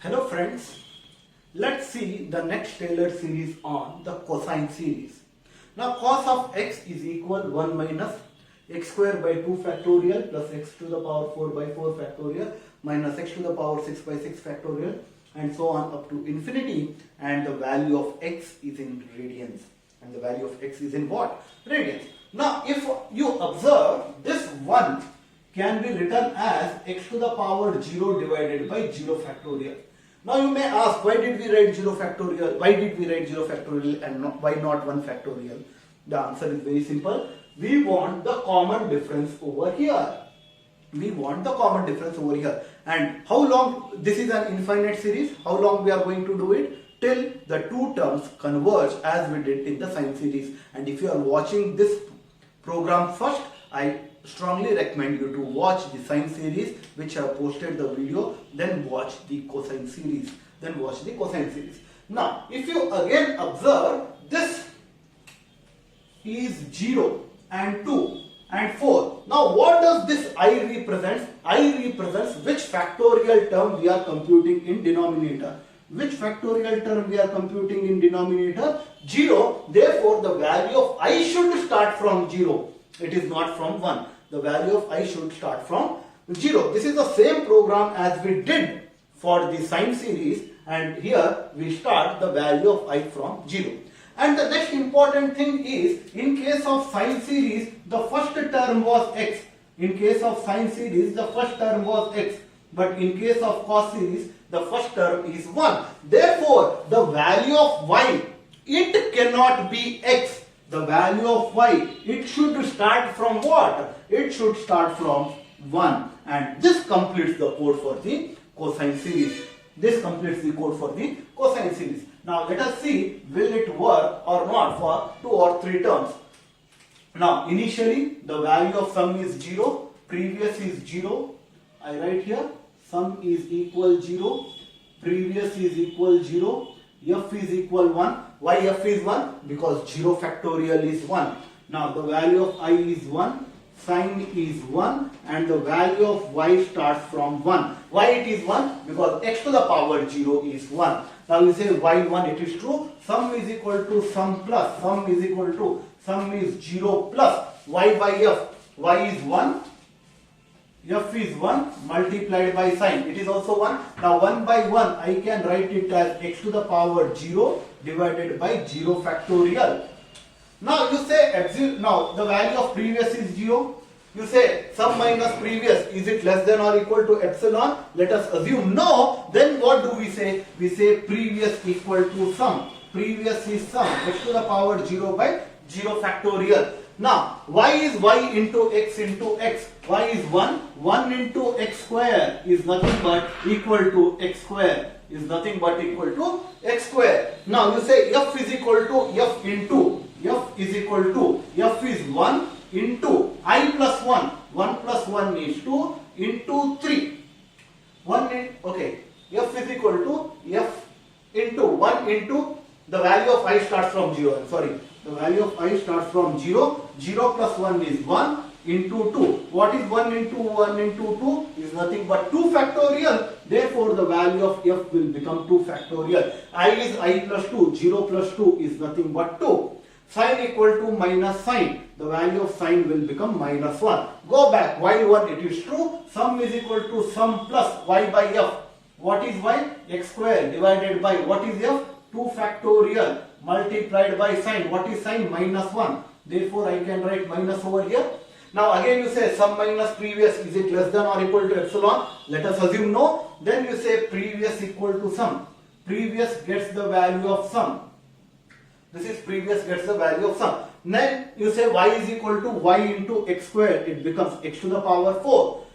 Hello friends, let's see the next Taylor series on the cosine series. Now cos of x is equal 1 minus x square by 2 factorial plus x to the power 4 by 4 factorial minus x to the power 6 by 6 factorial and so on up to infinity, and the value of x is in radians. And the value of x is in what? Radians. Now if you observe, this 1 can be written as x to the power 0 divided by 0 factorial. Now you may ask, why did we write 0 factorial? Why did we write 0 factorial and why not 1 factorial? The answer is very simple. We want the common difference over here. We want the common difference over here. And how long? This is an infinite series. How long we are going to do it? Till the two terms converge as we did in the sine series. And if you are watching this program first, I strongly recommend you to watch the sine series, which I have posted the video, then watch the cosine series. Now, if you again observe, this is 0 and 2 and 4. Now, what does this I represent? I represents which factorial term we are computing in denominator. Which factorial term we are computing in denominator? 0. Therefore, the value of I should start from 0. It is not from 1. The value of I should start from 0. This is the same program as we did for the sine series, and here we start the value of I from 0. And the next important thing is, in case of sine series, the first term was x. In case of sine series, the first term was x. But in case of cos series, the first term is 1. Therefore, the value of y, it cannot be x. The value of y, it should start from what? It should start from 1. And this completes the code for the cosine series. Now let us see, will it work or not for 2 or 3 terms. Now initially the value of sum is 0, previous is 0. I write here, sum is equal 0, previous is equal 0, f is equal 1. Why f is 1? Because 0 factorial is 1. Now the value of I is 1, sine is 1, and the value of y starts from 1. Why it is 1? Because x to the power 0 is 1. Now we say why 1? It is true. Sum is equal to sum plus. Sum is equal to sum is 0 plus y by f. Y is 1. F is 1 multiplied by sine. It is also 1. Now 1 by 1 I can write it as x to the power 0 divided by 0 factorial. Now you say now the value of previous is 0. You say sum minus previous, is it less than or equal to epsilon? Let us assume no. Then what do we say? We say previous equal to sum. Previous is sum, x to the power 0 by 0 factorial. Now, y is y into x into x. Y is 1. 1 into x square is nothing but equal to x square. Now you say f is equal to f into. F is equal to, f is 1 into I plus 1. 1 plus 1 is 2 into 3. F is equal to f into 1 into the value of I starts from 0. The value of I starts from 0. 0 plus 1 is 1 into 2. What is 1 into 1 into 2? Is nothing but 2 factorial. Therefore, the value of f will become 2 factorial. I is I plus 2. 0 plus 2 is nothing but 2. Sine equal to minus sine. The value of sine will become minus 1. Go back. Y 1, it is true. Sum is equal to sum plus y by f. What is y? X square divided by what is f? 2 factorial multiplied by sine. What is sine? Minus 1. Therefore, I can write minus over here. Now again you say sum minus previous, is it less than or equal to epsilon? Let us assume no. Then you say previous equal to sum. Previous gets the value of sum. This is previous gets the value of sum. Then you say y is equal to y into x square. It becomes x to the power 4.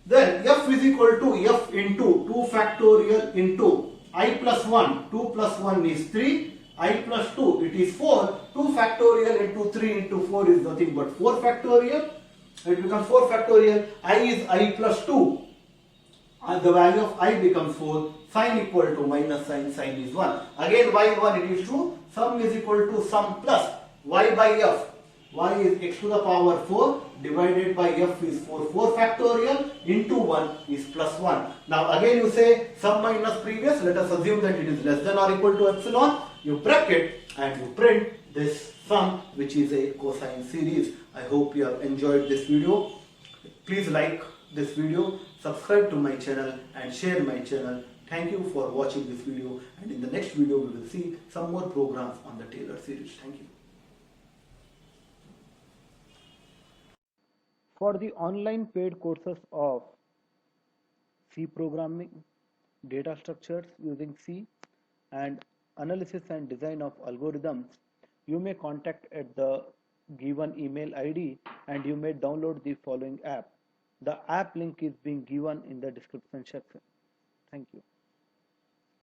Then f is equal to f into 2 factorial into I plus 1. 2 plus 1 is 3. I plus 2, it is 4. 2 factorial into 3 into 4 is nothing but 4 factorial. It becomes 4 factorial. I is I plus 2. And the value of I becomes 4. Sine equal to minus sine. Sine is 1. Again y 1, it is true. Sum is equal to sum plus y by f. Y is x to the power 4. divided by f is 4. 4 factorial into 1 is plus 1. Now again you say sum minus previous. Let us assume that it is less than or equal to epsilon. You bracket and you print this sum, which is a cosine series. I hope you have enjoyed this video. Please like this video, subscribe to my channel and share my channel. Thank you for watching this video, and in the next video we will see some more programs on the Taylor series. Thank you. For the online paid courses of C programming, data structures using C, and analysis and design of algorithms, you may contact at the given email ID and you may download the following app. The app link is being given in the description section. Thank you.